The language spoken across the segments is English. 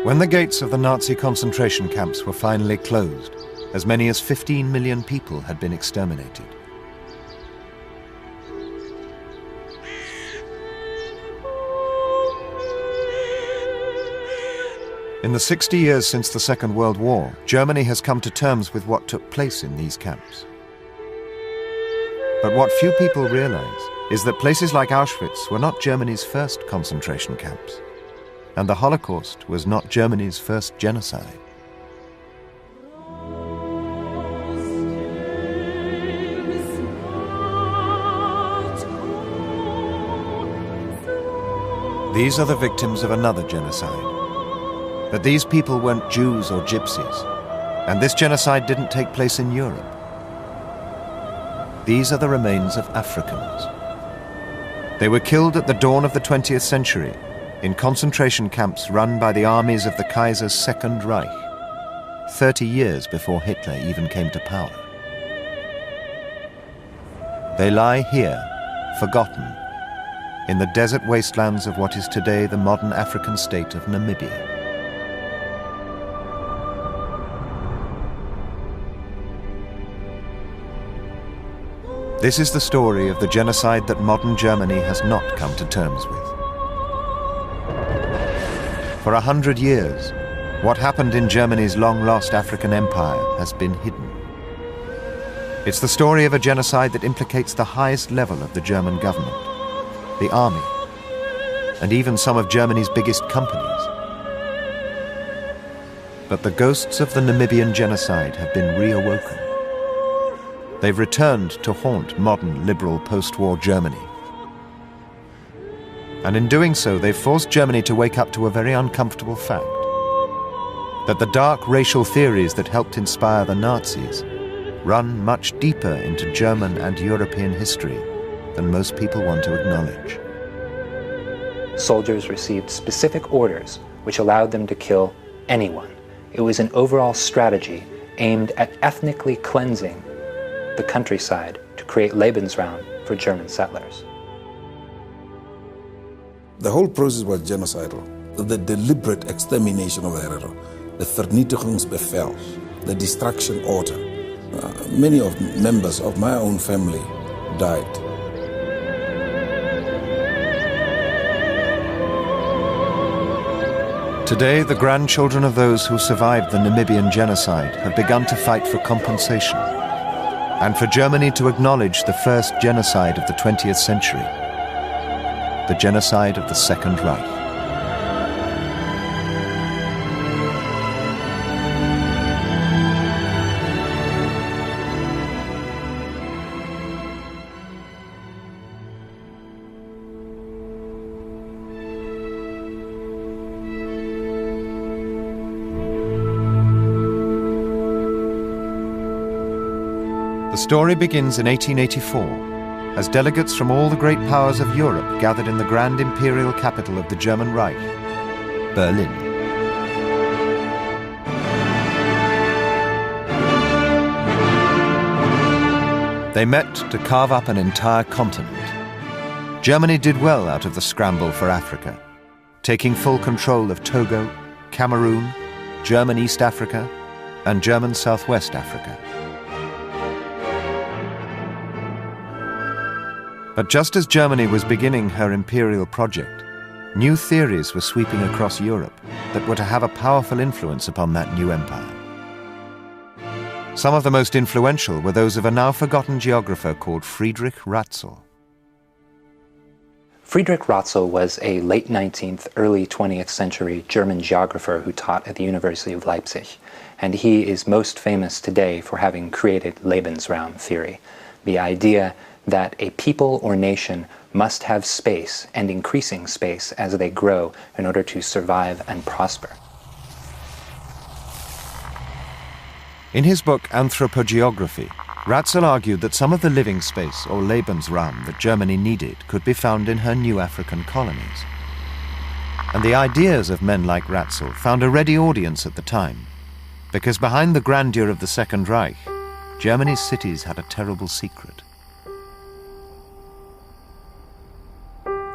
When the gates of the Nazi concentration camps were finally closed, as many as 15 million people had been exterminated. In the 60 years since the Second World War, Germany has come to terms with what took place in these camps. But what few people realize is that places like Auschwitz were not Germany's first concentration camps, and the Holocaust was not Germany's first genocide. These are the victims of another genocide. But these people weren't Jews or Gypsies, and this genocide didn't take place in Europe. These are the remains of Africans. They were killed at the dawn of the 20th century in concentration camps run by the armies of the Kaiser's Second Reich, 30 years before Hitler even came to power. They lie here, forgotten, in the desert wastelands of what is today the modern African state of Namibia. This is the story of the genocide that modern Germany has not come to terms with. For 100 years, what happened in Germany's long-lost African empire has been hidden. It's the story of a genocide that implicates the highest level of the German government, the army, and even some of Germany's biggest companies. But the ghosts of the Namibian genocide have been reawoken. They've returned to haunt modern, liberal, post-war Germany. And in doing so, they've forced Germany to wake up to a very uncomfortable fact: that the dark racial theories that helped inspire the Nazis run much deeper into German and European history than most people want to acknowledge. Soldiers received specific orders which allowed them to kill anyone. It was an overall strategy aimed at ethnically cleansing the countryside to create Lebensraum for German settlers. The whole process was genocidal. The deliberate extermination of the Herero, the Vernietigingsbevel, the destruction order. Many of members of my own family died. Today, the grandchildren of those who survived the Namibian genocide have begun to fight for compensation, and for Germany to acknowledge the first genocide of the 20th century, the genocide of the Second Reich. The story begins in 1884, as delegates from all the great powers of Europe gathered in the grand imperial capital of the German Reich, Berlin. They met to carve up an entire continent. Germany did well out of the scramble for Africa, taking full control of Togo, Cameroon, German East Africa, and German Southwest Africa. But just as Germany was beginning her imperial project, new theories were sweeping across Europe that were to have a powerful influence upon that new empire. Some of the most influential were those of a now-forgotten geographer called Friedrich Ratzel. Friedrich Ratzel was a late 19th, early 20th century German geographer who taught at the University of Leipzig, and he is most famous today for having created Lebensraum theory, the idea that a people or nation must have space, and increasing space as they grow, in order to survive and prosper. In his book Anthropogeography, Ratzel argued that some of the living space, or Lebensraum, that Germany needed could be found in her new African colonies. And the ideas of men like Ratzel found a ready audience at the time, because behind the grandeur of the Second Reich, Germany's cities had a terrible secret.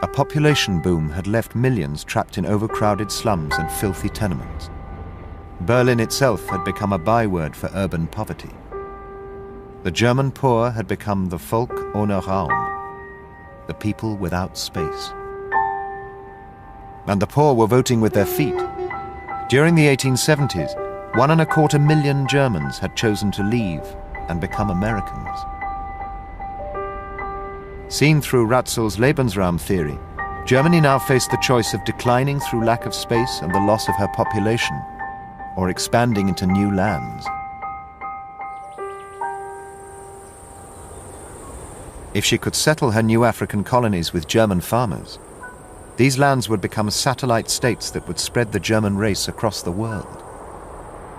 A population boom had left millions trapped in overcrowded slums and filthy tenements. Berlin itself had become a byword for urban poverty. The German poor had become the Volk ohne Raum, the people without space. And the poor were voting with their feet. During the 1870s, 1.25 million Germans had chosen to leave and become Americans. Seen through Ratzel's Lebensraum theory, Germany now faced the choice of declining through lack of space and the loss of her population, or expanding into new lands. If she could settle her new African colonies with German farmers, these lands would become satellite states that would spread the German race across the world.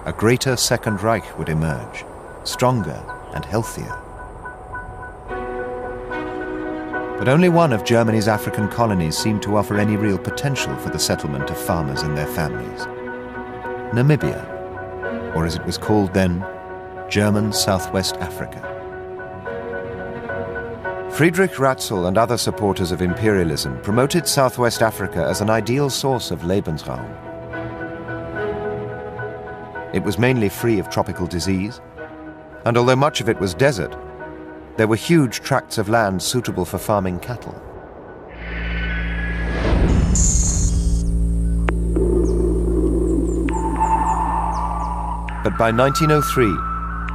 A greater Second Reich would emerge, stronger and healthier. But only one of Germany's African colonies seemed to offer any real potential for the settlement of farmers and their families. Namibia, or as it was called then, German Southwest Africa. Friedrich Ratzel and other supporters of imperialism promoted Southwest Africa as an ideal source of Lebensraum. It was mainly free of tropical disease, and although much of it was desert, there were huge tracts of land suitable for farming cattle. But by 1903,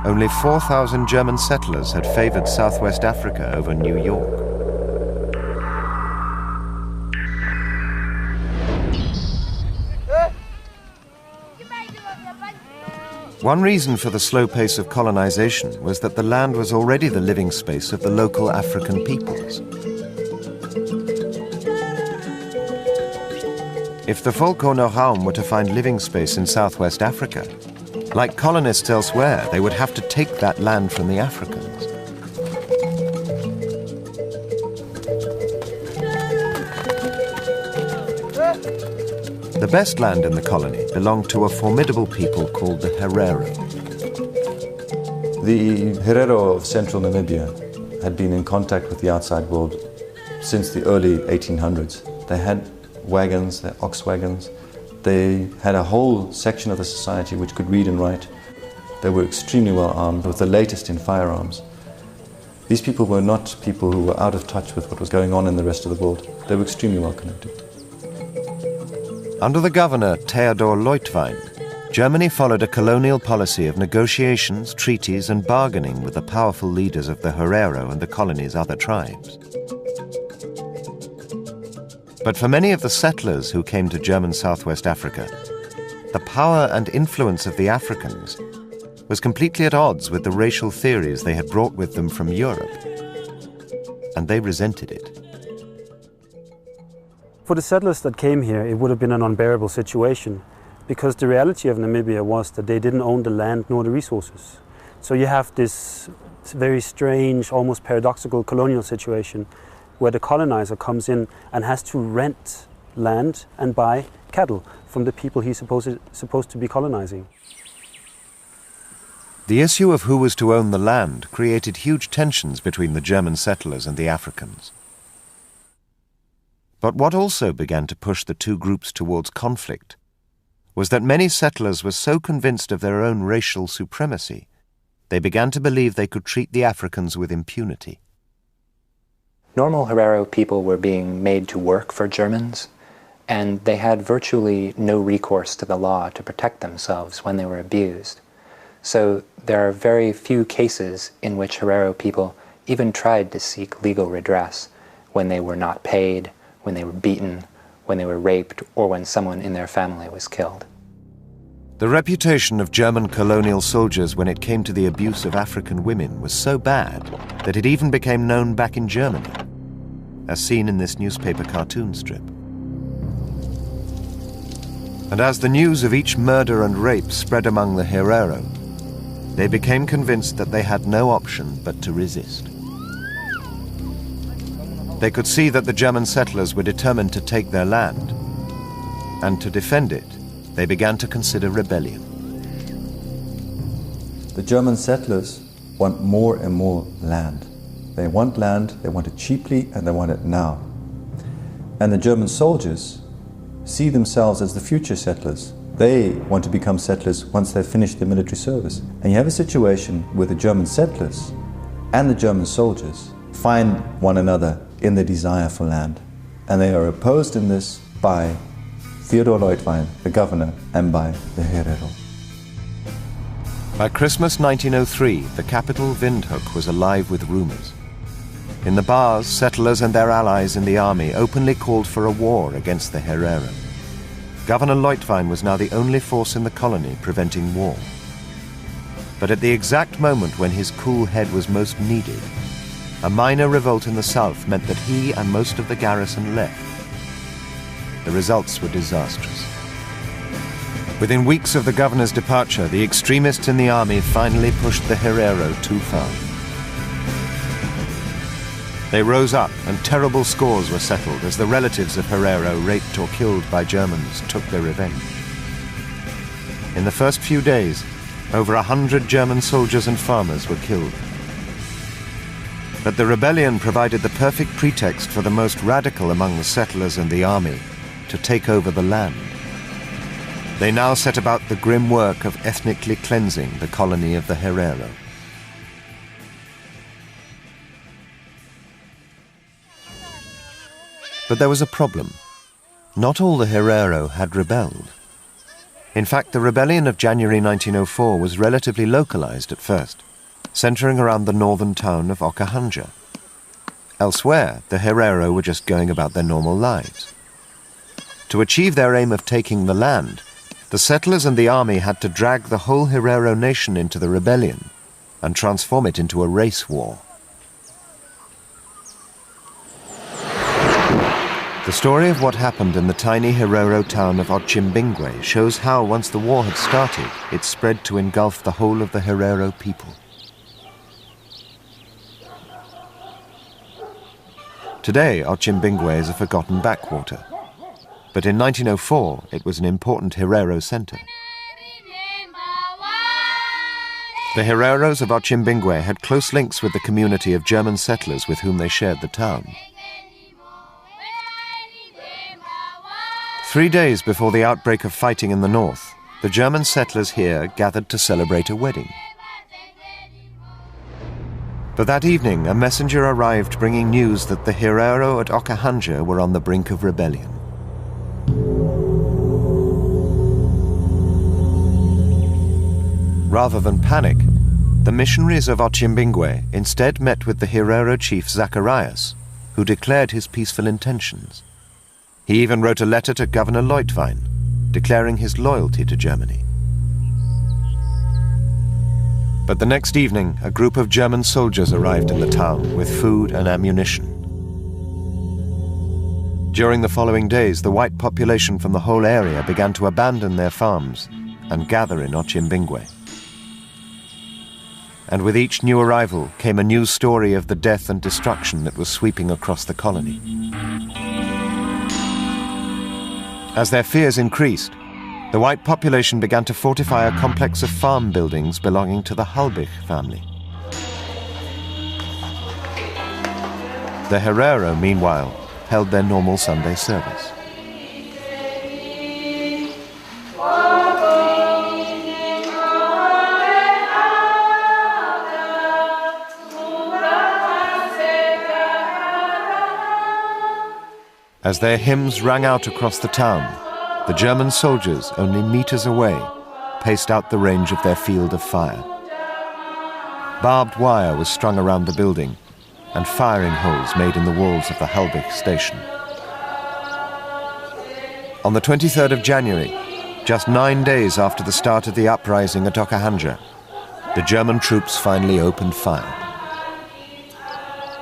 only 4,000 German settlers had favored Southwest Africa over New York. One reason for the slow pace of colonization was that the land was already the living space of the local African peoples. If the Volk ohne Raum were to find living space in Southwest Africa, like colonists elsewhere, they would have to take that land from the Africans. The best land in the colony belonged to a formidable people called the Herero. The Herero of central Namibia had been in contact with the outside world since the early 1800s. They had wagons, their ox wagons. They had a whole section of the society which could read and write. They were extremely well armed with the latest in firearms. These people were not people who were out of touch with what was going on in the rest of the world. They were extremely well connected. Under the governor, Theodor Leutwein, Germany followed a colonial policy of negotiations, treaties, and bargaining with the powerful leaders of the Herero and the colony's other tribes. But for many of the settlers who came to German Southwest Africa, the power and influence of the Africans was completely at odds with the racial theories they had brought with them from Europe, and they resented it. For the settlers that came here, it would have been an unbearable situation, because the reality of Namibia was that they didn't own the land nor the resources. So you have this very strange, almost paradoxical colonial situation where the colonizer comes in and has to rent land and buy cattle from the people he's supposed to be colonizing. The issue of who was to own the land created huge tensions between the German settlers and the Africans. But what also began to push the two groups towards conflict was that many settlers were so convinced of their own racial supremacy, they began to believe they could treat the Africans with impunity. Normal Herero people were being made to work for Germans, and they had virtually no recourse to the law to protect themselves when they were abused. So there are very few cases in which Herero people even tried to seek legal redress when they were not paid, when they were beaten, when they were raped, or when someone in their family was killed. The reputation of German colonial soldiers when it came to the abuse of African women was so bad that it even became known back in Germany, as seen in this newspaper cartoon strip. And as the news of each murder and rape spread among the Herero, they became convinced that they had no option but to resist. They could see that the German settlers were determined to take their land, and to defend it, they began to consider rebellion. The German settlers want more and more land. They want land, they want it cheaply, and they want it now. And the German soldiers see themselves as the future settlers. They want to become settlers once they've finished their military service. And you have a situation where the German settlers and the German soldiers find one another in the desire for land. And they are opposed in this by Theodor Leutwein, the governor, and by the Herero. By Christmas 1903, the capital Windhoek was alive with rumours. In the bars, settlers and their allies in the army openly called for a war against the Herero. Governor Leutwein was now the only force in the colony preventing war. But at the exact moment when his cool head was most needed, a minor revolt in the south meant that he and most of the garrison left. The results were disastrous. Within weeks of the governor's departure, the extremists in the army finally pushed the Herero too far. They rose up, and terrible scores were settled as the relatives of Herero, raped or killed by Germans, took their revenge. In the first few days, over 100 German soldiers and farmers were killed. But the rebellion provided the perfect pretext for the most radical among the settlers and the army to take over the land. They now set about the grim work of ethnically cleansing the colony of the Herero. But there was a problem. Not all the Herero had rebelled. In fact, the rebellion of January 1904 was relatively localized at first, centering around the northern town of Okahanja. Elsewhere, the Herero were just going about their normal lives. To achieve their aim of taking the land, the settlers and the army had to drag the whole Herero nation into the rebellion and transform it into a race war. The story of what happened in the tiny Herero town of Otjimbingwe shows how, once the war had started, it spread to engulf the whole of the Herero people. Today, Otjimbingwe is a forgotten backwater, but in 1904 it was an important Herero center. The Hereros of Otjimbingwe had close links with the community of German settlers with whom they shared the town. 3 days before the outbreak of fighting in the north, the German settlers here gathered to celebrate a wedding. But that evening, a messenger arrived bringing news that the Herero at Okahanja were on the brink of rebellion. Rather than panic, the missionaries of Otjimbingwe instead met with the Herero chief Zacharias, who declared his peaceful intentions. He even wrote a letter to Governor Leutwein, declaring his loyalty to Germany. But the next evening, a group of German soldiers arrived in the town with food and ammunition. During the following days, the white population from the whole area began to abandon their farms and gather in Otjimbingwe. And with each new arrival came a new story of the death and destruction that was sweeping across the colony. As their fears increased, the white population began to fortify a complex of farm buildings belonging to the Halbich family. The Herero, meanwhile, held their normal Sunday service. As their hymns rang out across the town, the German soldiers, only meters away, paced out the range of their field of fire. Barbed wire was strung around the building, and firing holes made in the walls of the Halbich station. On the 23rd of January, just 9 days after the start of the uprising at Okahanja, the German troops finally opened fire.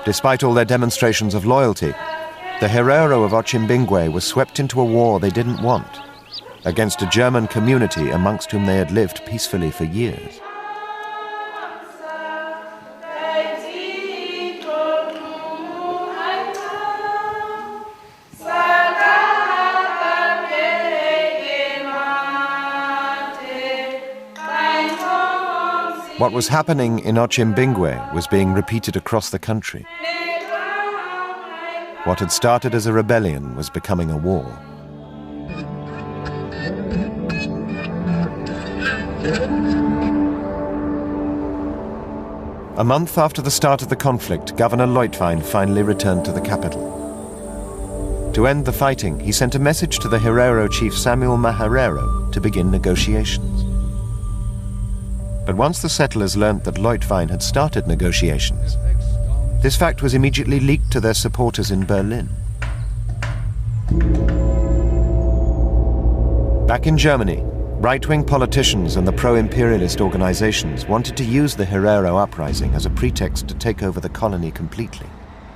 Despite all their demonstrations of loyalty, the Herero of Otjimbingwe was swept into a war they didn't want, against a German community amongst whom they had lived peacefully for years. What was happening in Otjimbingwe was being repeated across the country. What had started as a rebellion was becoming a war. A month after the start of the conflict, Governor Leutwein finally returned to the capital. To end the fighting, he sent a message to the Herero chief Samuel Maharero to begin negotiations. But once the settlers learnt that Leutwein had started negotiations, this fact was immediately leaked to their supporters in Berlin. Back in Germany, right-wing politicians and the pro-imperialist organizations wanted to use the Herero uprising as a pretext to take over the colony completely.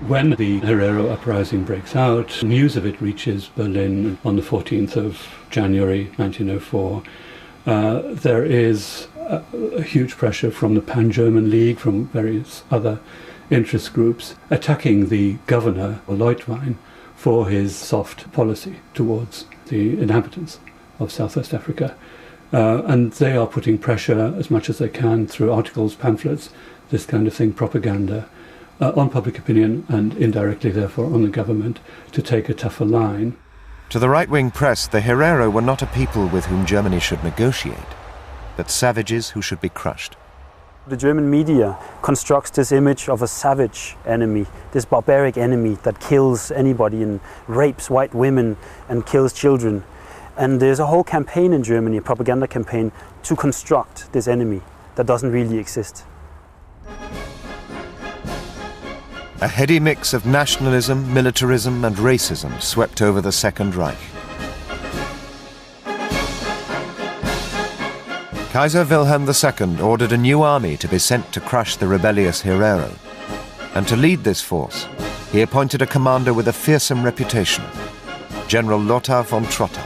When the Herero uprising breaks out, news of it reaches Berlin on the 14th of January 1904. There is a huge pressure from the Pan-German League, from various other interest groups, attacking the governor, Leutwein, for his soft policy towards the inhabitants of Southwest Africa. And they are putting pressure as much as they can through articles, pamphlets, this kind of thing, propaganda, on public opinion and indirectly, therefore, on the government to take a tougher line. To the right-wing press, the Herero were not a people with whom Germany should negotiate, but savages who should be crushed. The German media constructs this image of a savage enemy, this barbaric enemy that kills anybody and rapes white women and kills children. And there's a whole campaign in Germany, a propaganda campaign, to construct this enemy that doesn't really exist. A heady mix of nationalism, militarism and racism swept over the Second Reich. Kaiser Wilhelm II ordered a new army to be sent to crush the rebellious Herero. And to lead this force, he appointed a commander with a fearsome reputation, General Lothar von Trotter.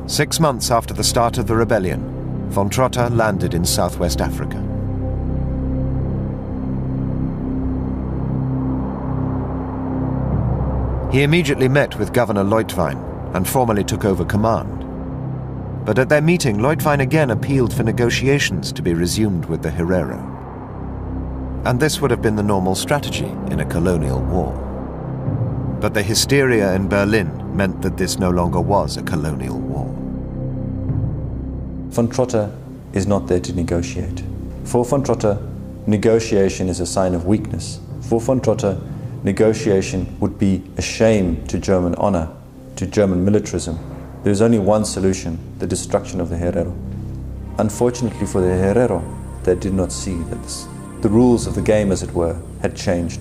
Six months after the start of the rebellion, von Trotter landed in Southwest Africa. He immediately met with Governor Leutwein and formally took over command. But at their meeting, Leutwein again appealed for negotiations to be resumed with the Herero. And this would have been the normal strategy in a colonial war. But the hysteria in Berlin meant that this no longer was a colonial war. Von Trotter is not there to negotiate. For von Trotter, negotiation is a sign of weakness. For von Trotter, negotiation would be a shame to German honor, to German militarism. There is only one solution, the destruction of the Herero. Unfortunately for the Herero, they did not see that the rules of the game, as it were, had changed.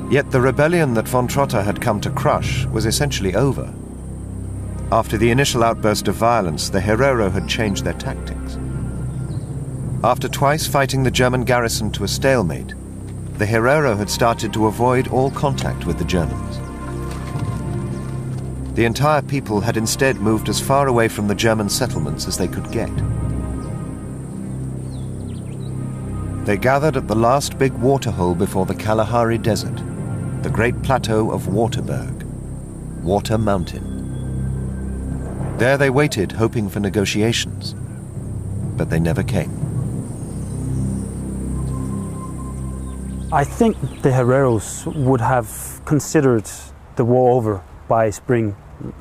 Yet the rebellion that von Trotter had come to crush was essentially over. After the initial outburst of violence, the Herero had changed their tactics. After twice fighting the German garrison to a stalemate, the Herero had started to avoid all contact with the Germans. The entire people had instead moved as far away from the German settlements as they could get. They gathered at the last big waterhole before the Kalahari Desert, the great plateau of Waterberg, Water Mountain. There they waited, hoping for negotiations, but they never came. I think the Hereros would have considered the war over by spring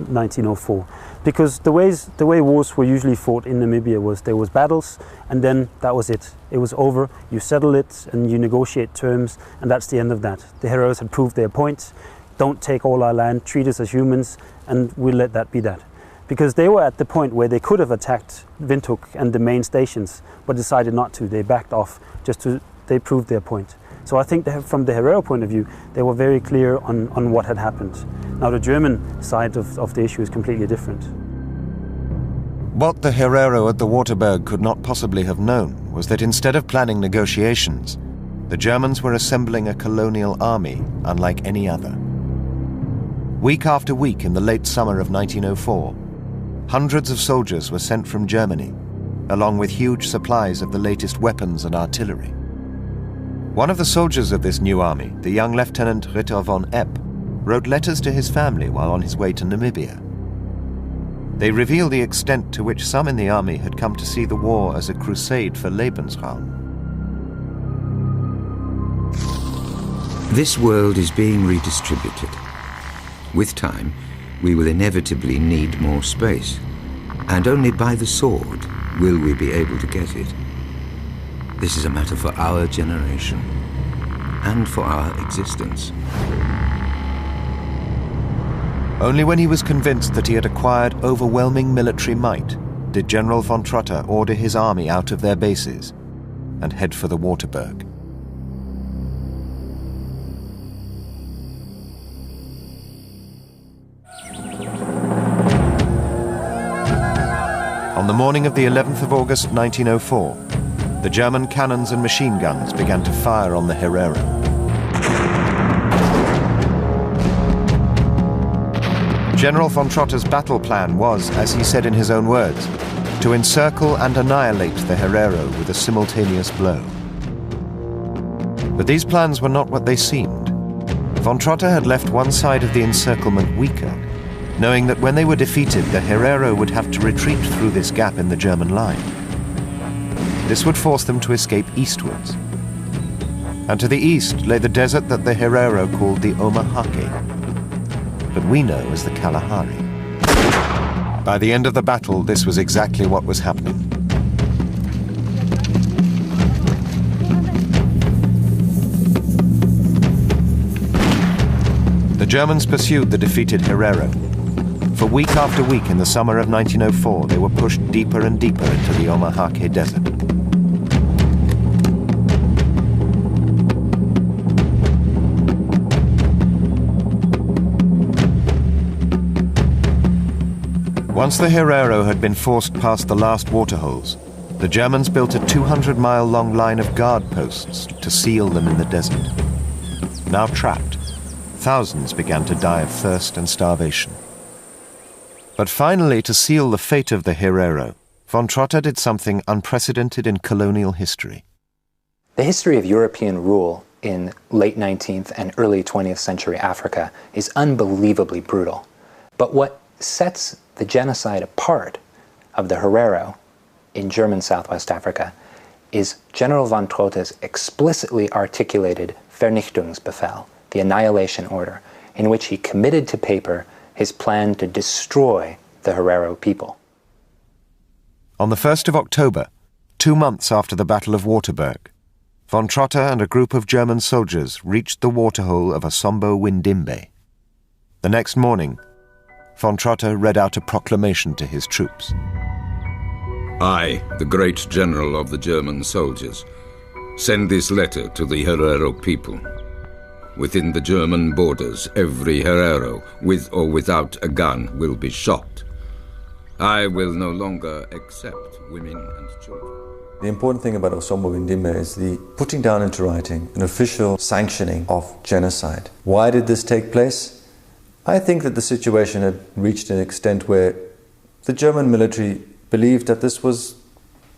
1904, because the way wars were usually fought in Namibia was there was battles and then that was it. It was over, you settle it and you negotiate terms and that's the end of that. The Hereros had proved their point, don't take all our land, treat us as humans and we'll let that be that. Because they were at the point where they could have attacked Windhoek and the main stations, but decided not to. They backed off, they proved their point. So I think from the Herero point of view, they were very clear on what had happened. Now the German side of the issue is completely different. What the Herero at the Waterberg could not possibly have known was that instead of planning negotiations, the Germans were assembling a colonial army unlike any other. Week after week in the late summer of 1904, hundreds of soldiers were sent from Germany, along with huge supplies of the latest weapons and artillery. One of the soldiers of this new army, the young Lieutenant Ritter von Epp, wrote letters to his family while on his way to Namibia. They reveal the extent to which some in the army had come to see the war as a crusade for Lebensraum. This world is being redistributed. With time, we will inevitably need more space, and only by the sword will we be able to get it. This is a matter for our generation, and for our existence. Only when he was convinced that he had acquired overwhelming military might did General von Trotter order his army out of their bases and head for the Waterberg. On the morning of the 11th of August 1904, the German cannons and machine guns began to fire on the Herero. General von Trotter's battle plan was, as he said in his own words, to encircle and annihilate the Herero with a simultaneous blow. But these plans were not what they seemed. Von Trotter had left one side of the encirclement weaker, knowing that when they were defeated, the Herero would have to retreat through this gap in the German line. This would force them to escape eastwards. And to the east lay the desert that the Herero called the Omahake, but we know as the Kalahari. By the end of the battle, this was exactly what was happening. The Germans pursued the defeated Herero. For week after week in the summer of 1904, they were pushed deeper and deeper into the Omahake Desert. Once the Herero had been forced past the last waterholes, the Germans built a 200-mile-long line of guard posts to seal them in the desert. Now trapped, thousands began to die of thirst and starvation. But finally, to seal the fate of the Herero, von Trotter did something unprecedented in colonial history. The history of European rule in late 19th and early 20th century Africa is unbelievably brutal. But what sets the genocide apart of the Herero in German Southwest Africa is General von Trotter's explicitly articulated Vernichtungsbefehl, the annihilation order, in which he committed to paper his plan to destroy the Herero people. On the 1st of October, 2 months after the Battle of Waterberg, von Trotter and a group of German soldiers reached the waterhole of Asombo Windimbe. The next morning, von Trotter read out a proclamation to his troops. I, the great general of the German soldiers, send this letter to the Herero people. Within the German borders, every Herero, with or without a gun, will be shot. I will no longer accept women and children. The important thing about Asombo Windimbe is the putting down into writing an official sanctioning of genocide. Why did this take place? I think that the situation had reached an extent where the German military believed that this was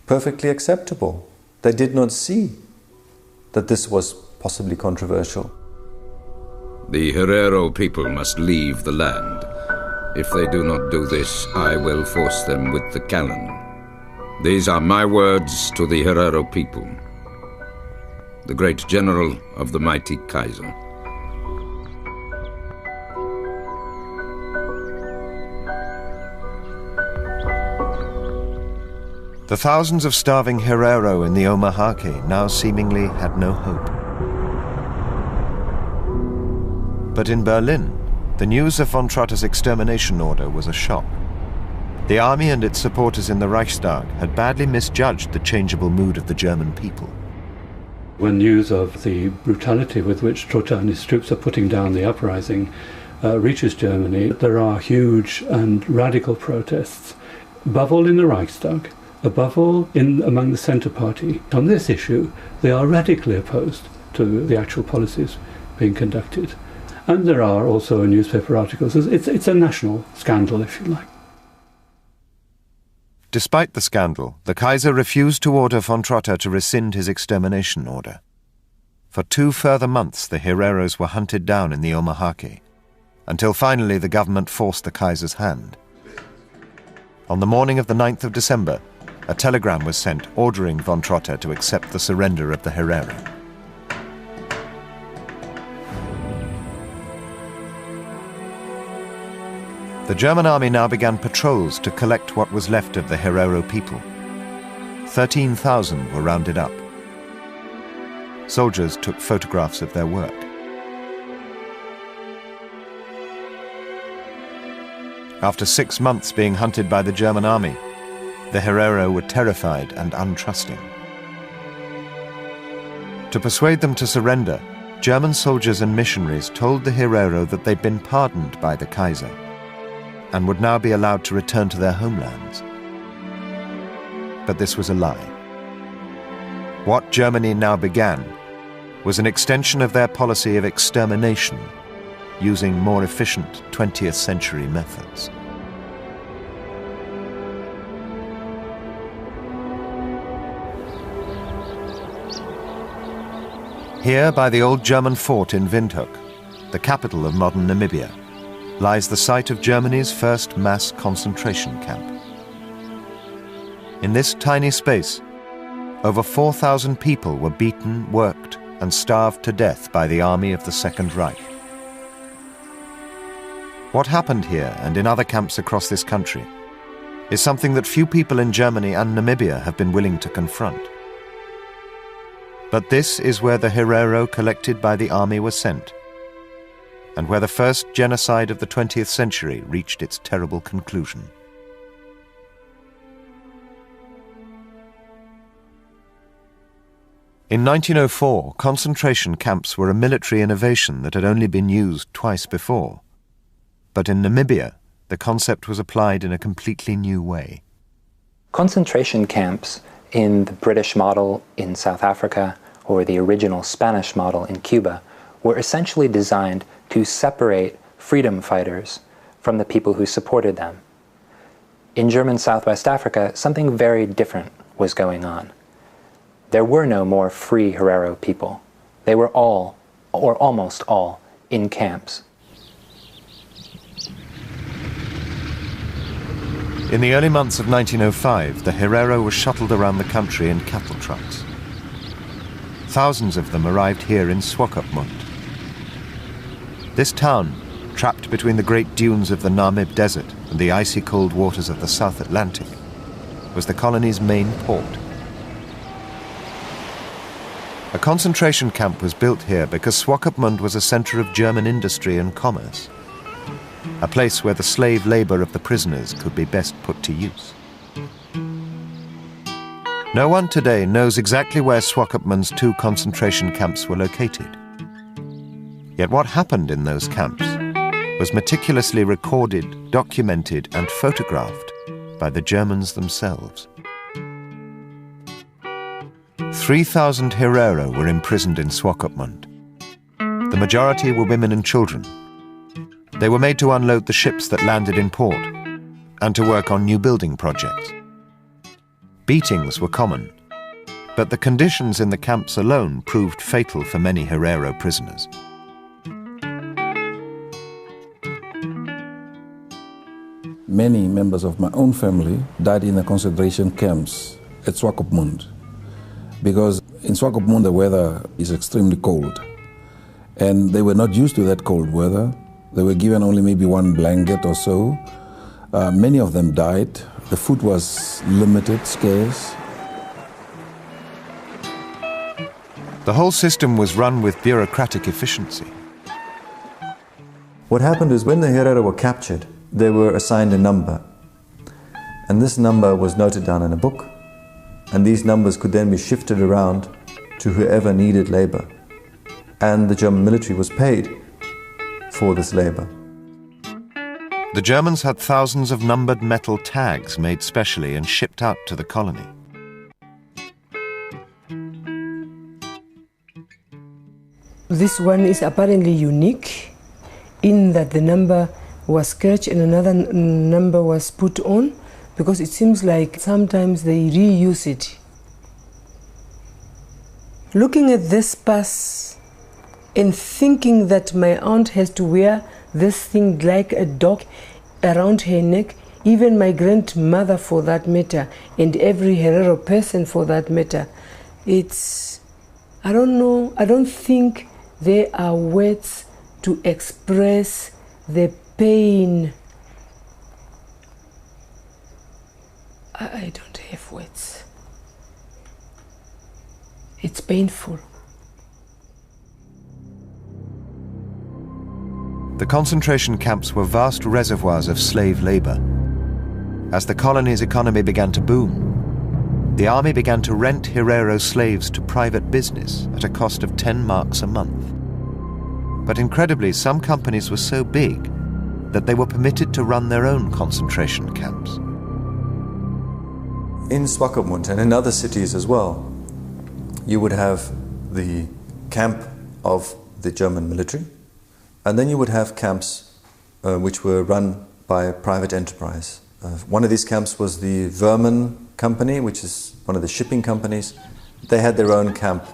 perfectly acceptable. They did not see that this was possibly controversial. The Herero people must leave the land. If they do not do this, I will force them with the cannon. These are my words to the Herero people. The great general of the mighty Kaiser. The thousands of starving Herero in the Omahake now seemingly had no hope. But in Berlin, the news of von Trotter's extermination order was a shock. The army and its supporters in the Reichstag had badly misjudged the changeable mood of the German people. When news of the brutality with which Trotter and his troops are putting down the uprising reaches Germany, there are huge and radical protests, above all in the Reichstag, above all among the Centre Party. On this issue, they are radically opposed to the actual policies being conducted. And there are also newspaper articles. It's a national scandal, if you like. Despite the scandal, the Kaiser refused to order von Trotter to rescind his extermination order. For 2 further months, the Hereros were hunted down in the Omahake, until finally the government forced the Kaiser's hand. On the morning of the 9th of December, a telegram was sent ordering von Trotter to accept the surrender of the Herero. The German army now began patrols to collect what was left of the Herero people. 13,000 were rounded up. Soldiers took photographs of their work. After 6 months being hunted by the German army, the Herero were terrified and untrusting. To persuade them to surrender, German soldiers and missionaries told the Herero that they'd been pardoned by the Kaiser and would now be allowed to return to their homelands. But this was a lie. What Germany now began was an extension of their policy of extermination, using more efficient 20th century methods. Here, by the old German fort in Windhoek, the capital of modern Namibia, lies the site of Germany's first mass concentration camp. In this tiny space, over 4,000 people were beaten, worked, and starved to death by the army of the Second Reich. What happened here and in other camps across this country is something that few people in Germany and Namibia have been willing to confront. But this is where the Herero collected by the army were sent, and where the first genocide of the 20th century reached its terrible conclusion. In 1904, concentration camps were a military innovation that had only been used twice before. But in Namibia, the concept was applied in a completely new way. Concentration camps in the British model in South Africa or the original Spanish model in Cuba were essentially designed to separate freedom fighters from the people who supported them. In German Southwest Africa, something very different was going on. There were no more free Herero people. They were all, or almost all, in camps. In the early months of 1905, the Herero was shuttled around the country in cattle trucks. Thousands of them arrived here in Swakopmund. This town, trapped between the great dunes of the Namib Desert and the icy cold waters of the South Atlantic, was the colony's main port. A concentration camp was built here because Swakopmund was a center of German industry and commerce, a place where the slave labor of the prisoners could be best put to use. No one today knows exactly where Swakopmund's 2 concentration camps were located. Yet what happened in those camps was meticulously recorded, documented, and photographed by the Germans themselves. 3,000 Herero were imprisoned in Swakopmund. The majority were women and children. They were made to unload the ships that landed in port and to work on new building projects. Beatings were common, but the conditions in the camps alone proved fatal for many Herero prisoners. Many members of my own family died in the concentration camps at Swakopmund, because in Swakopmund the weather is extremely cold, and they were not used to that cold weather. They were given only maybe 1 blanket or so. Many of them died. The food was limited, scarce. The whole system was run with bureaucratic efficiency. What happened is when the Herero were captured, they were assigned a number. And this number was noted down in a book. And these numbers could then be shifted around to whoever needed labor. And the German military was paid for this labor. The Germans had thousands of numbered metal tags made specially and shipped out to the colony. This one is apparently unique in that the number was scratched and another number was put on, because it seems like sometimes they reuse it. Looking at this pass and thinking that my aunt has to wear this thing like a dog around her neck, even my grandmother for that matter, and every Herero person for that matter. I don't know, I don't think there are words to express the pain. I don't have words. It's painful. The concentration camps were vast reservoirs of slave labor. As the colony's economy began to boom, the army began to rent Herero slaves to private business at a cost of 10 marks a month. But incredibly, some companies were so big that they were permitted to run their own concentration camps. In Swakopmund and in other cities as well, you would have the camp of the German military, and then you would have camps which were run by a private enterprise. One of these camps was the Verman Company, which is one of the shipping companies. They had their own camp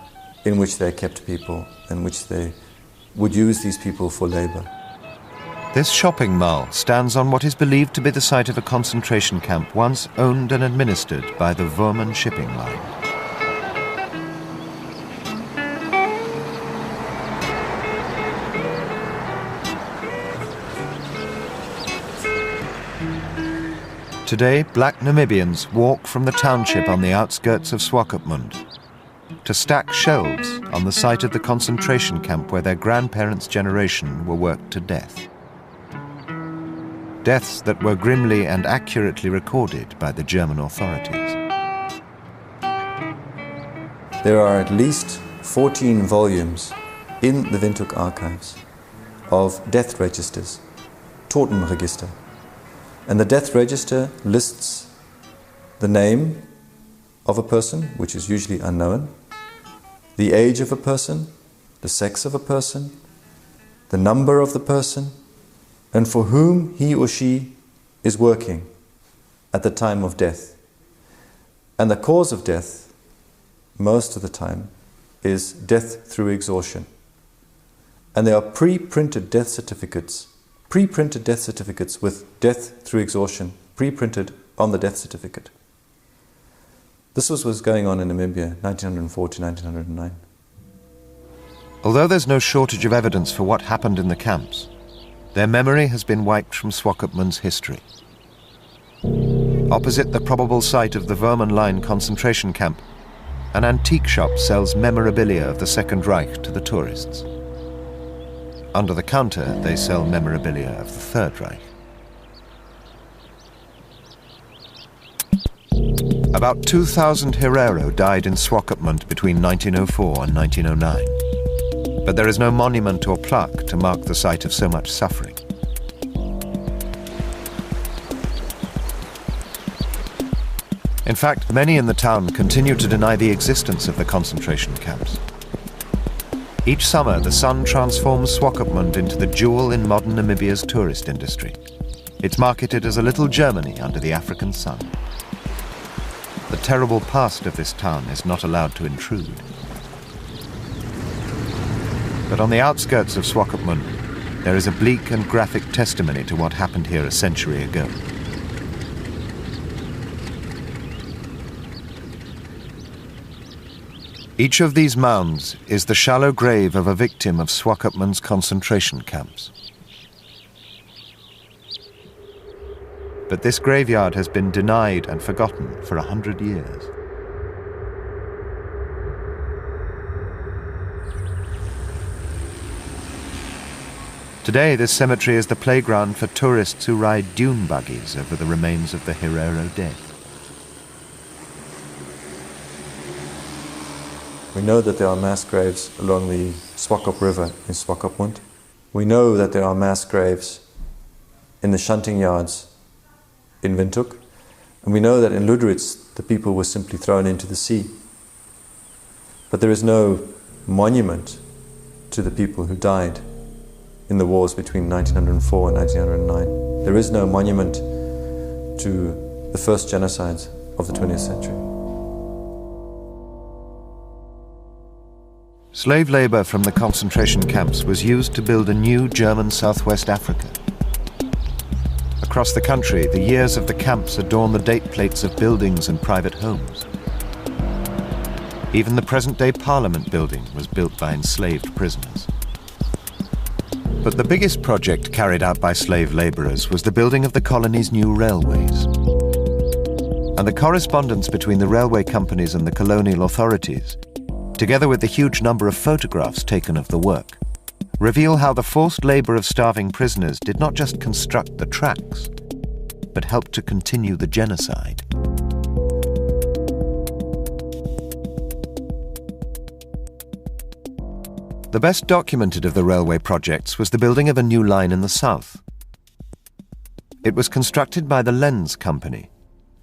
in which they kept people, in which they would use these people for labor. This shopping mall stands on what is believed to be the site of a concentration camp once owned and administered by the Verman shipping line. Today, black Namibians walk from the township on the outskirts of Swakopmund to stack shelves on the site of the concentration camp where their grandparents' generation were worked to death. Deaths that were grimly and accurately recorded by the German authorities. There are at least 14 volumes in the Windhoek archives of death registers, Totenregister. And the death register lists the name of a person, which is usually unknown, the age of a person, the sex of a person, the number of the person, and for whom he or she is working at the time of death. And the cause of death, most of the time, is death through exhaustion. And there are pre-printed death certificates with death through exhaustion, pre-printed on the death certificate. This was what was going on in Namibia, 1904 to 1909. Although there's no shortage of evidence for what happened in the camps, their memory has been wiped from Swakopmund's history. Opposite the probable site of the Verman Line concentration camp, an antique shop sells memorabilia of the Second Reich to the tourists. Under the counter, they sell memorabilia of the Third Reich. About 2,000 Herero died in Swakopmund between 1904 and 1909. But there is no monument or plaque to mark the site of so much suffering. In fact, many in the town continue to deny the existence of the concentration camps. Each summer, the sun transforms Swakopmund into the jewel in modern Namibia's tourist industry. It's marketed as a little Germany under the African sun. The terrible past of this town is not allowed to intrude. But on the outskirts of Swakopmund, there is a bleak and graphic testimony to what happened here a century ago. Each of these mounds is the shallow grave of a victim of Swakopmund's concentration camps. But this graveyard has been denied and forgotten for 100 years. Today, this cemetery is the playground for tourists who ride dune buggies over the remains of the Herero dead. We know that there are mass graves along the Swakop River in Swakopmund. We know that there are mass graves in the shunting yards in Windhoek. And we know that in Luderitz the people were simply thrown into the sea. But there is no monument to the people who died in the wars between 1904 and 1909. There is no monument to the first genocides of the 20th century. Slave labor from the concentration camps was used to build a new German Southwest Africa. A Across the country, the years of the camps adorn the date plates of buildings and private homes. Even the present-day Parliament building was built by enslaved prisoners. But the biggest project carried out by slave labourers was the building of the colony's new railways. And the correspondence between the railway companies and the colonial authorities, together with the huge number of photographs taken of the work, reveal how the forced labour of starving prisoners did not just construct the tracks, but helped to continue the genocide. The best documented of the railway projects was the building of a new line in the south. It was constructed by the Lens Company,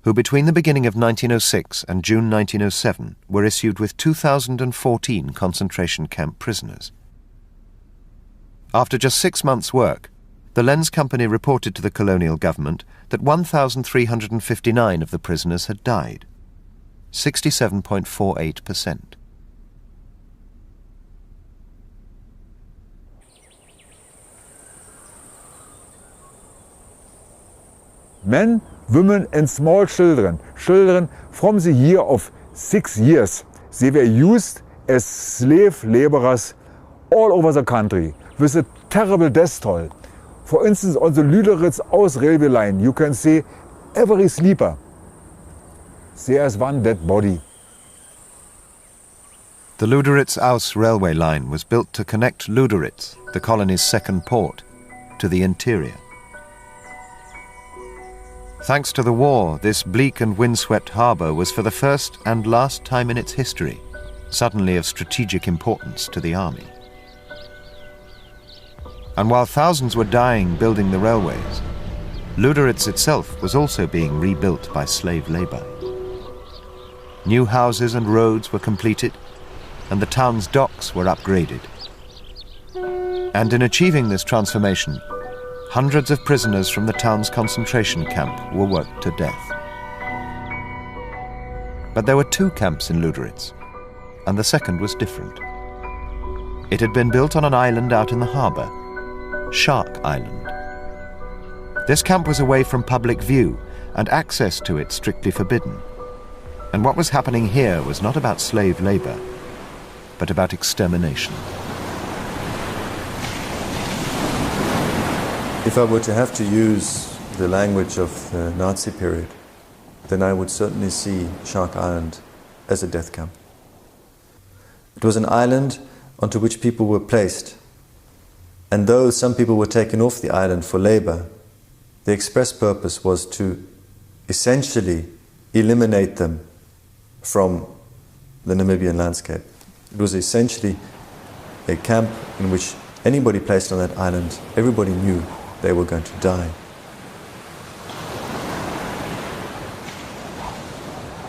who between the beginning of 1906 and June 1907 were issued with 2,014 concentration camp prisoners. After just 6 months' work, the Lens Company reported to the colonial government that 1,359 of the prisoners had died, 67.48%. Men, women and small children from the year of 6 years, they were used as slave laborers all over the country with a terrible death toll. For instance, on the Lüderitz-Aus railway line, you can see every sleeper. There is one dead body. The Lüderitz-Aus railway line was built to connect Lüderitz, the colony's second port, to the interior. Thanks to the war, this bleak and windswept harbour was for the first and last time in its history suddenly of strategic importance to the army. And while thousands were dying building the railways, Lüderitz itself was also being rebuilt by slave labour. New houses and roads were completed, and the town's docks were upgraded. And in achieving this transformation, hundreds of prisoners from the town's concentration camp were worked to death. But there were 2 camps in Lüderitz, and the second was different. It had been built on an island out in the harbour, Shark Island. This camp was away from public view, and access to it strictly forbidden. And what was happening here was not about slave labour, but about extermination. If I were to have to use the language of the Nazi period, then I would certainly see Shark Island as a death camp. It was an island onto which people were placed. And though some people were taken off the island for labor, the express purpose was to essentially eliminate them from the Namibian landscape. It was essentially a camp in which anybody placed on that island, everybody knew they were going to die.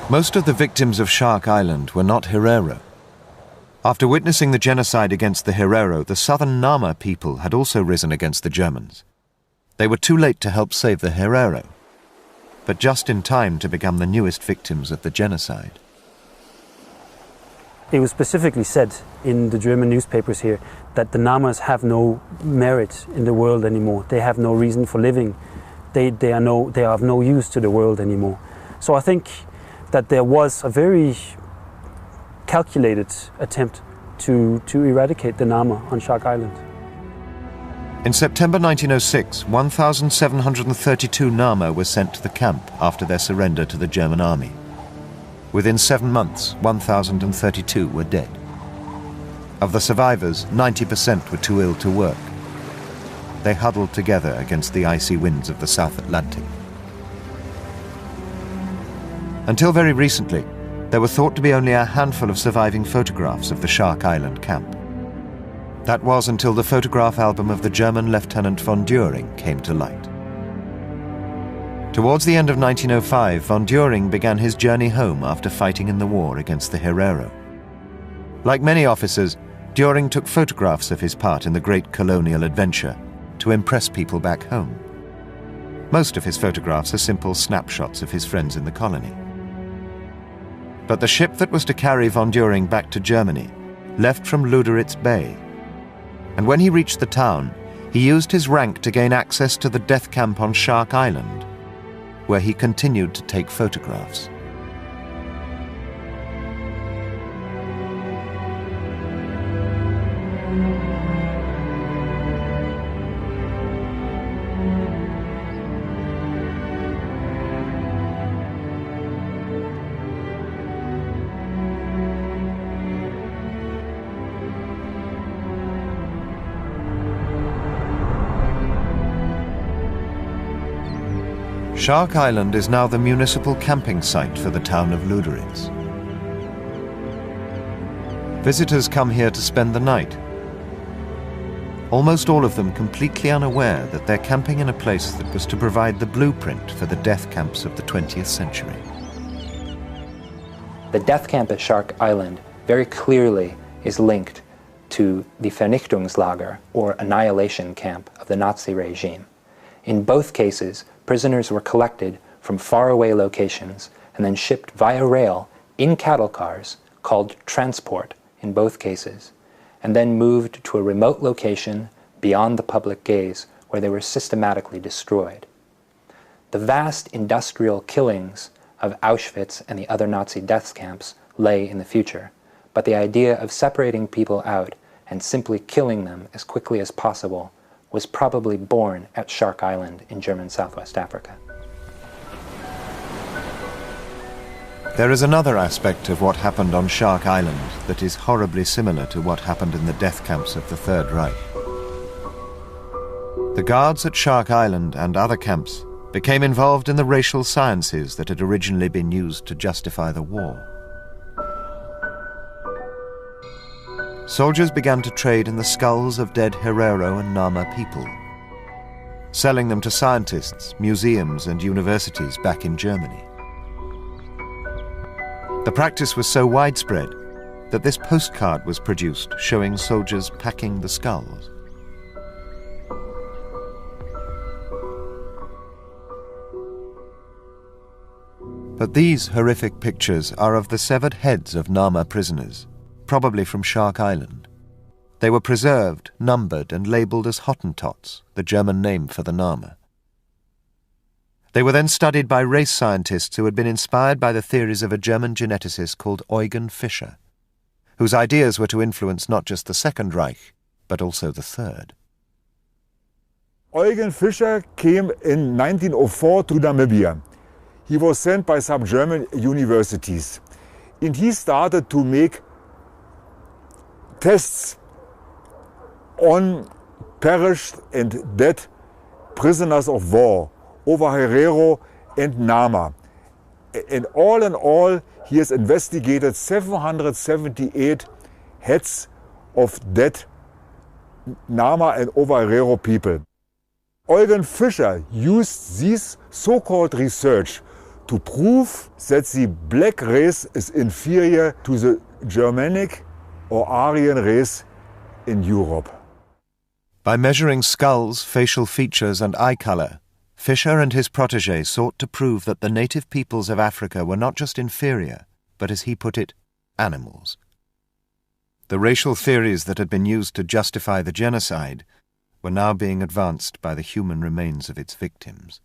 Most of the victims of Shark Island were not Herero. After witnessing the genocide against the Herero, the southern Nama people had also risen against the Germans. They were too late to help save the Herero, but just in time to become the newest victims of the genocide. It was specifically said in the German newspapers here that the Namas have no merit in the world anymore. They have no reason for living. They are of no use to the world anymore. So I think that there was a very calculated attempt to eradicate the Nama on Shark Island. In September 1906, 1,732 Nama were sent to the camp after their surrender to the German army. Within 7 months, 1,032 were dead. Of the survivors, 90% were too ill to work. They huddled together against the icy winds of the South Atlantic. Until very recently, there were thought to be only a handful of surviving photographs of the Shark Island camp. That was until the photograph album of the German Lieutenant von Düring came to light. Towards the end of 1905, von Düring began his journey home after fighting in the war against the Herero. Like many officers, Düring took photographs of his part in the great colonial adventure to impress people back home. Most of his photographs are simple snapshots of his friends in the colony. But the ship that was to carry von Düring back to Germany left from Lüderitz Bay, and when he reached the town, He used his rank to gain access to the death camp on Shark Island, where he continued to take photographs. Shark Island is now the municipal camping site for the town of Lüderitz. Visitors come here to spend the night, almost all of them completely unaware that they're camping in a place that was to provide the blueprint for the death camps of the 20th century. The death camp at Shark Island very clearly is linked to the Vernichtungslager, or annihilation camp, of the Nazi regime. In both cases, prisoners were collected from faraway locations and then shipped via rail in cattle cars, called transport in both cases, and then moved to a remote location beyond the public gaze where they were systematically destroyed. The vast industrial killings of Auschwitz and the other Nazi death camps lay in the future, but the idea of separating people out and simply killing them as quickly as possible was probably born at Shark Island in German Southwest Africa. There is another aspect of what happened on Shark Island that is horribly similar to what happened in the death camps of the Third Reich. The guards at Shark Island and other camps became involved in the racial sciences that had originally been used to justify the war. Soldiers began to trade in the skulls of dead Herero and Nama people, selling them to scientists, museums, and universities back in Germany. The practice was so widespread that this postcard was produced showing soldiers packing the skulls. But these horrific pictures are of the severed heads of Nama prisoners, probably from Shark Island. They were preserved, numbered, and labelled as Hottentots, the German name for the Nama. They were then studied by race scientists who had been inspired by the theories of a German geneticist called Eugen Fischer, whose ideas were to influence not just the Second Reich, but also the Third. Eugen Fischer came in 1904 to Namibia. He was sent by some German universities, and he started to make tests on perished and dead prisoners of war over Herero and Nama. And all in all, he has investigated 778 heads of dead Nama and over Herero people. Eugen Fischer used this so-called research to prove that the black race is inferior to the Germanic or Aryan race in Europe. By measuring skulls, facial features, and eye color, Fischer and his protege sought to prove that the native peoples of Africa were not just inferior, but, as he put it, animals. The racial theories that had been used to justify the genocide were now being advanced by the human remains of its victims.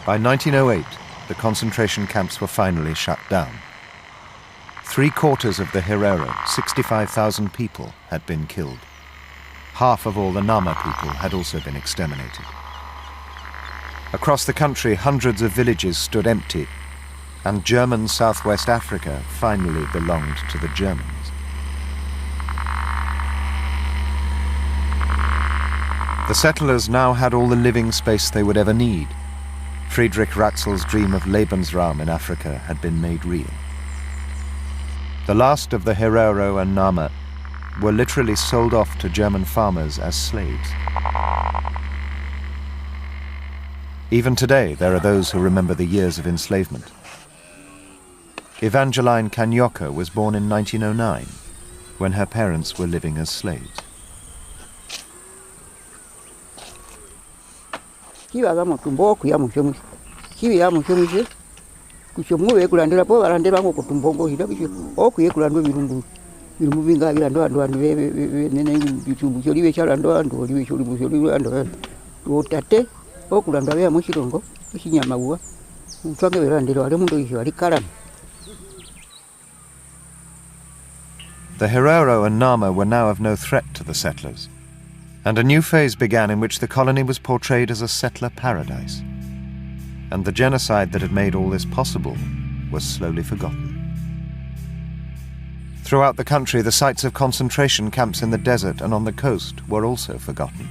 By 1908, the concentration camps were finally shut down. 3/4 of the Herero, 65,000 people, had been killed. Half of all the Nama people had also been exterminated. Across the country, hundreds of villages stood empty, and German Southwest Africa finally belonged to the Germans. The settlers now had all the living space they would ever need. Friedrich Ratzel's dream of Lebensraum in Africa had been made real. The last of the Herero and Nama were literally sold off to German farmers as slaves. Even today, there are those who remember the years of enslavement. Evangeline Kanyoka was born in 1909, when her parents were living as slaves. kuchomwe kulandira po balandira ngo kutumbongo hida kicho okuye kulandwa birungu birungu binga birando andu nene bitumbu choliwe chalando andu oliwe choliwe choliwe andu otate okulandwa ya mushirongo kinyama uwa utwange berandira ale mundu icho ali kalama. The Herero and Nama were now of no threat to the settlers, and a new phase began in which the colony was portrayed as a settler paradise. And the genocide that had made all this possible was slowly forgotten. Throughout the country, the sites of concentration camps in the desert and on the coast were also forgotten.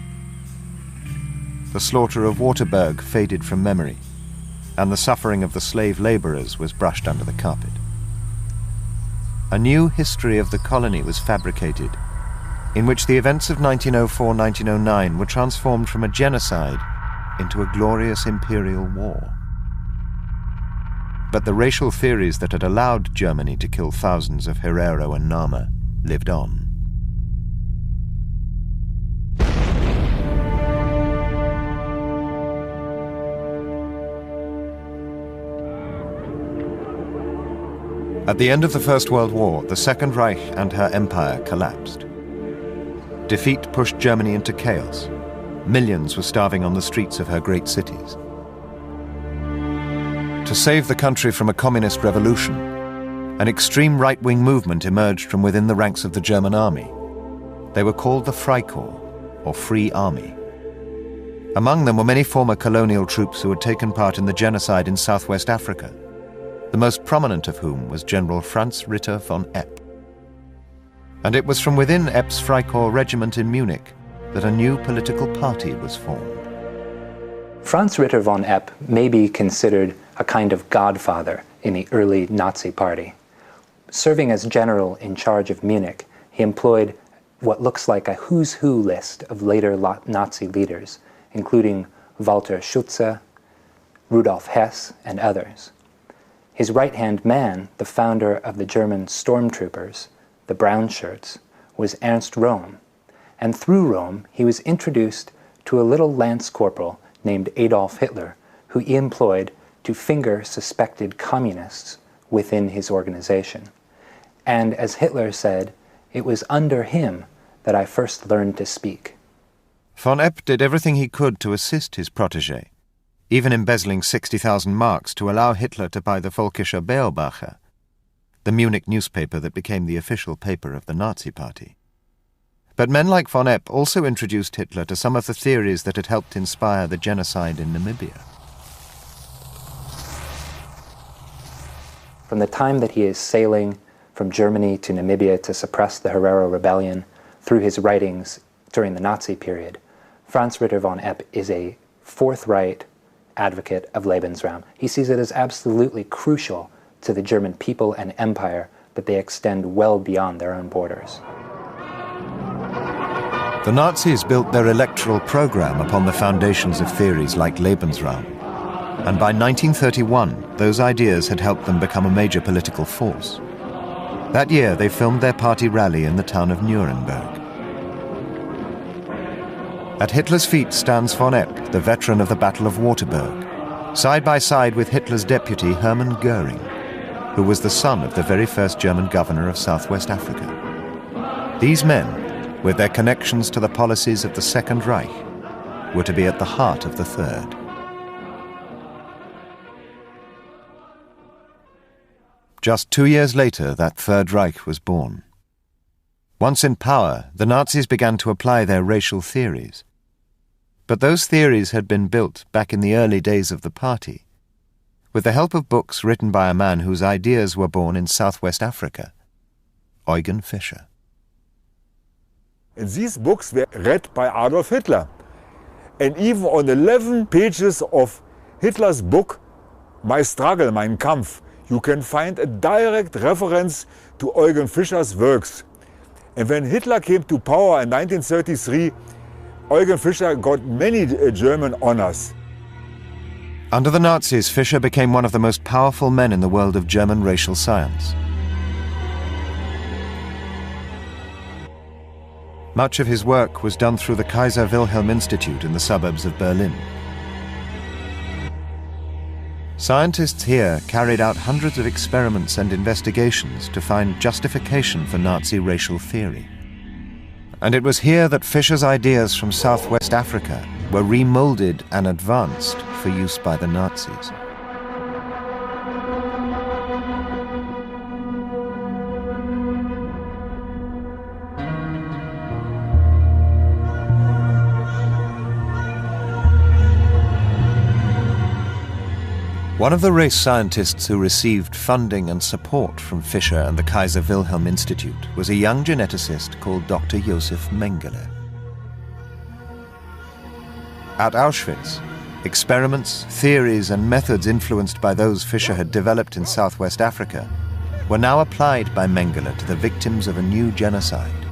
The slaughter of Waterberg faded from memory, and the suffering of the slave laborers was brushed under the carpet. A new history of the colony was fabricated, in which the events of 1904-1909 were transformed from a genocide into a glorious imperial war. But the racial theories that had allowed Germany to kill thousands of Herero and Nama lived on. At the end of the First World War, the Second Reich and her empire collapsed. Defeat pushed Germany into chaos. Millions were starving on the streets of her great cities. To save the country from a communist revolution, an extreme right-wing movement emerged from within the ranks of the German army. They were called the Freikorps, or Free Army. Among them were many former colonial troops who had taken part in the genocide in Southwest Africa, the most prominent of whom was General Franz Ritter von Epp. And it was from within Epp's Freikorps regiment in Munich that a new political party was formed. Franz Ritter von Epp may be considered a kind of godfather in the early Nazi party. Serving as general in charge of Munich, he employed what looks like a who's who list of later Nazi leaders, including Walter Schütze, Rudolf Hess, and others. His right-hand man, the founder of the German stormtroopers, the Brown Shirts, was Ernst Röhm, and through Röhm he was introduced to a little lance corporal named Adolf Hitler, who he employed to finger suspected communists within his organization. And as Hitler said, it was under him that I first learned to speak. Von Epp did everything he could to assist his protégé, even embezzling 60,000 marks to allow Hitler to buy the Völkischer Beobachter, the Munich newspaper that became the official paper of the Nazi Party. But men like von Epp also introduced Hitler to some of the theories that had helped inspire the genocide in Namibia. From the time that he is sailing from Germany to Namibia to suppress the Herero rebellion through his writings during the Nazi period, Franz Ritter von Epp is a forthright advocate of Lebensraum. He sees it as absolutely crucial to the German people and empire that they extend well beyond their own borders. The Nazis built their electoral program upon the foundations of theories like Lebensraum, and by 1931 those ideas had helped them become a major political force. That year they filmed their party rally in the town of Nuremberg. At Hitler's feet stands von Epp, the veteran of the Battle of Waterberg, side by side with Hitler's deputy Hermann Göring, who was the son of the very first German governor of Southwest Africa. These men, with their connections to the policies of the Second Reich, were to be at the heart of the Third. Just 2 years later, that Third Reich was born. Once in power, the Nazis began to apply their racial theories. But those theories had been built back in the early days of the party, with the help of books written by a man whose ideas were born in Southwest Africa, Eugen Fischer. And these books were read by Adolf Hitler. And even on 11 pages of Hitler's book, My Struggle, Mein Kampf, you can find a direct reference to Eugen Fischer's works. And when Hitler came to power in 1933, Eugen Fischer got many German honors. Under the Nazis, Fischer became one of the most powerful men in the world of German racial science. Much of his work was done through the Kaiser Wilhelm Institute in the suburbs of Berlin. Scientists here carried out hundreds of experiments and investigations to find justification for Nazi racial theory. And it was here that Fisher's ideas from Southwest Africa were remolded and advanced for use by the Nazis. One of the race scientists who received funding and support from Fisher and the Kaiser Wilhelm Institute was a young geneticist called Dr. Josef Mengele. At Auschwitz, experiments, theories, and methods influenced by those Fisher had developed in Southwest Africa were now applied by Mengele to the victims of a new genocide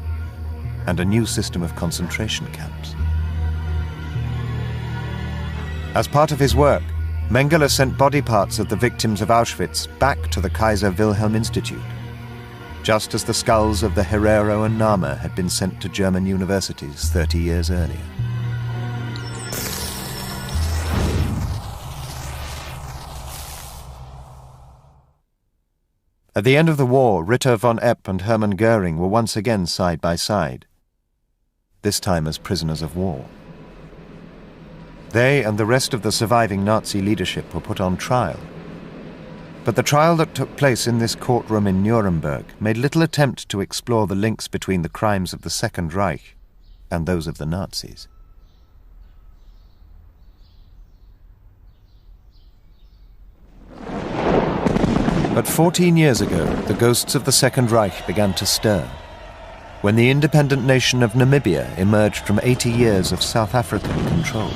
and a new system of concentration camps. As part of his work, Mengele sent body parts of the victims of Auschwitz back to the Kaiser Wilhelm Institute, just as the skulls of the Herero and Namaqua had been sent to German universities 30 years earlier. At the end of the war, Ritter von Epp and Hermann Göring were once again side by side, this time as prisoners of war. They and the rest of the surviving Nazi leadership were put on trial. But the trial that took place in this courtroom in Nuremberg made little attempt to explore the links between the crimes of the Second Reich and those of the Nazis. But 14 years ago, the ghosts of the Second Reich began to stir, when the independent nation of Namibia emerged from 80 years of South African control.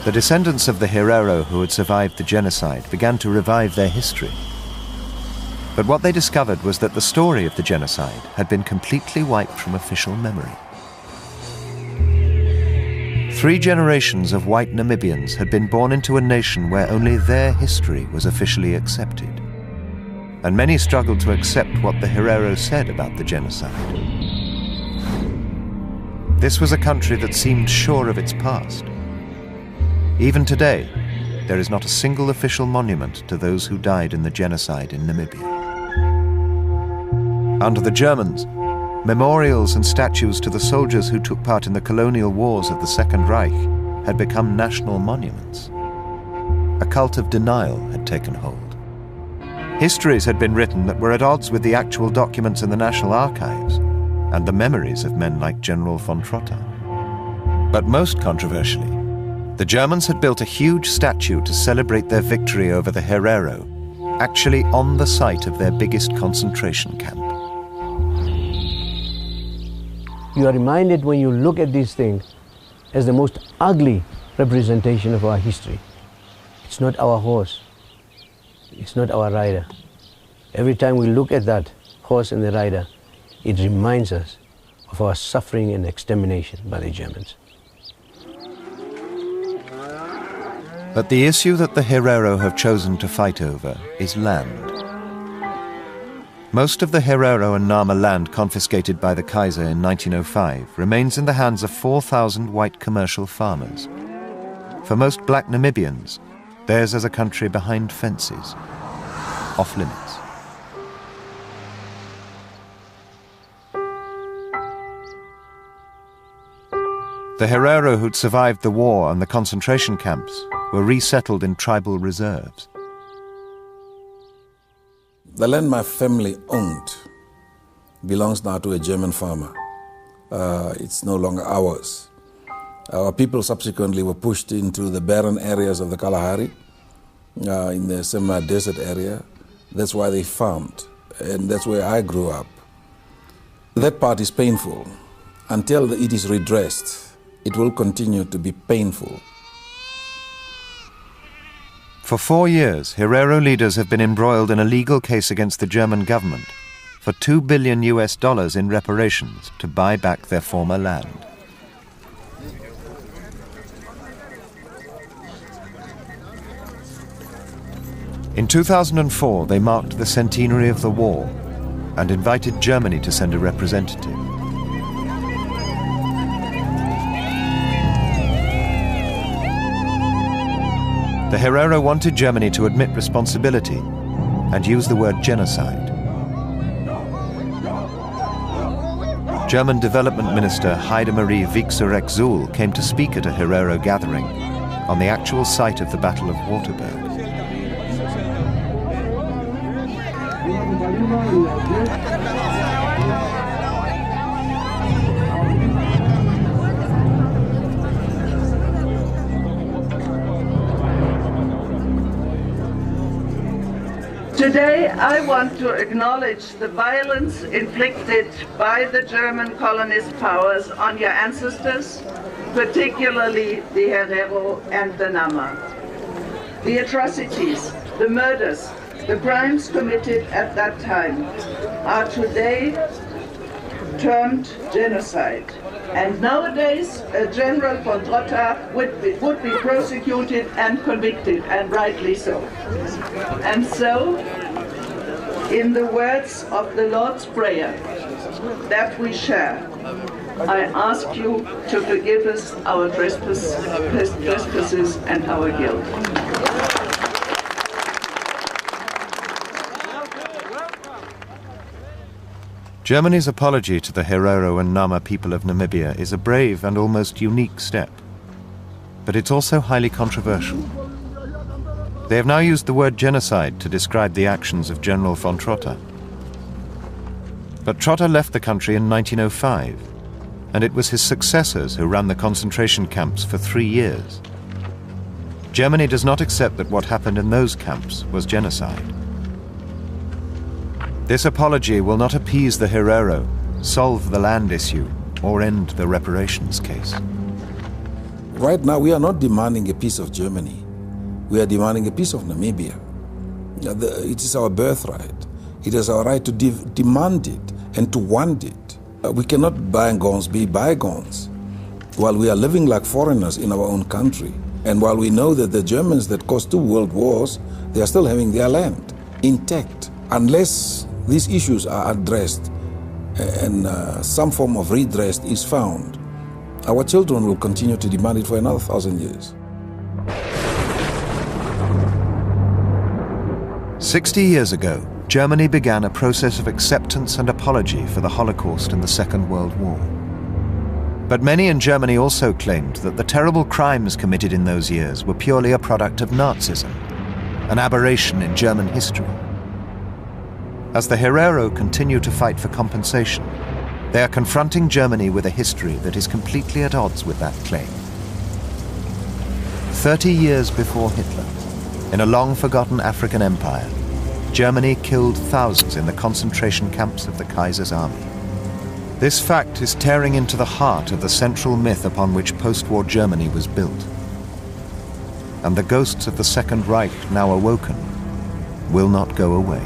The descendants of the Herero who had survived the genocide began to revive their history. But what they discovered was that the story of the genocide had been completely wiped from official memory. 3 generations of white Namibians had been born into a nation where only their history was officially accepted. And many struggled to accept what the Herero said about the genocide. This was a country that seemed sure of its past. Even today, there is not a single official monument to those who died in the genocide in Namibia. Under the Germans, memorials and statues to the soldiers who took part in the colonial wars of the Second Reich had become national monuments. A cult of denial had taken hold. Histories had been written that were at odds with the actual documents in the National Archives and the memories of men like General von Trotta. But most controversially, the Germans had built a huge statue to celebrate their victory over the Herero, actually on the site of their biggest concentration camp. You are reminded when you look at these things as the most ugly representation of our history. It's not our horse. It's not our rider. Every time we look at that horse and the rider, it reminds us of our suffering and extermination by the Germans. But the issue that the Herero have chosen to fight over is land. Most of the Herero and Nama land confiscated by the Kaiser in 1905 remains in the hands of 4,000 white commercial farmers. For most black Namibians, theirs is a country behind fences, off limits. The Herero who'd survived the war and the concentration camps were resettled in tribal reserves. The land my family owned belongs now to a German farmer. It's no longer ours. Our people subsequently were pushed into the barren areas of the Kalahari, in the semi-desert area. That's why they farmed, and that's where I grew up. That part is painful. Until it is redressed, it will continue to be painful. For 4 years, Herero leaders have been embroiled in a legal case against the German government for $2 billion in reparations to buy back their former land. In 2004, they marked the centenary of the war and invited Germany to send a representative. The Herero wanted Germany to admit responsibility and use the word genocide. German Development Minister Heidemarie Wiecksereck-Zuhl came to speak at a Herero gathering on the actual site of the Battle of Waterberg. Today, I want to acknowledge the violence inflicted by the German colonist powers on your ancestors, particularly the Herero and the Nama. The atrocities, the murders, the crimes committed at that time are today termed genocide. And nowadays, General von Trotta would be prosecuted and convicted, and rightly so. And so, in the words of the Lord's Prayer that we share, I ask you to forgive us our trespasses and our guilt. Germany's apology to the Herero and Nama people of Namibia is a brave and almost unique step. But it's also highly controversial. They have now used the word genocide to describe the actions of General von Trotta. But Trotta left the country in 1905, and it was his successors who ran the concentration camps for 3 years. Germany does not accept that what happened in those camps was genocide. This apology will not appease the Herero, solve the land issue, or end the reparations case. Right now, we are not demanding a piece of Germany. We are demanding a piece of Namibia. It is our birthright. It is our right to demand it and to want it. We cannot bygones be bygones. While we are living like foreigners in our own country, and while we know that the Germans that caused 2 world wars, they are still having their land intact. Unless these issues are addressed and some form of redress is found, our children will continue to demand it for another 1,000 years. 60 years ago, Germany began a process of acceptance and apology for the Holocaust and the Second World War. But many in Germany also claimed that the terrible crimes committed in those years were purely a product of Nazism, an aberration in German history. As the Herero continue to fight for compensation, they are confronting Germany with a history that is completely at odds with that claim. 30 years before Hitler, in a long-forgotten African empire, Germany killed thousands in the concentration camps of the Kaiser's army. This fact is tearing into the heart of the central myth upon which post-war Germany was built. And the ghosts of the Second Reich, now awoken, will not go away.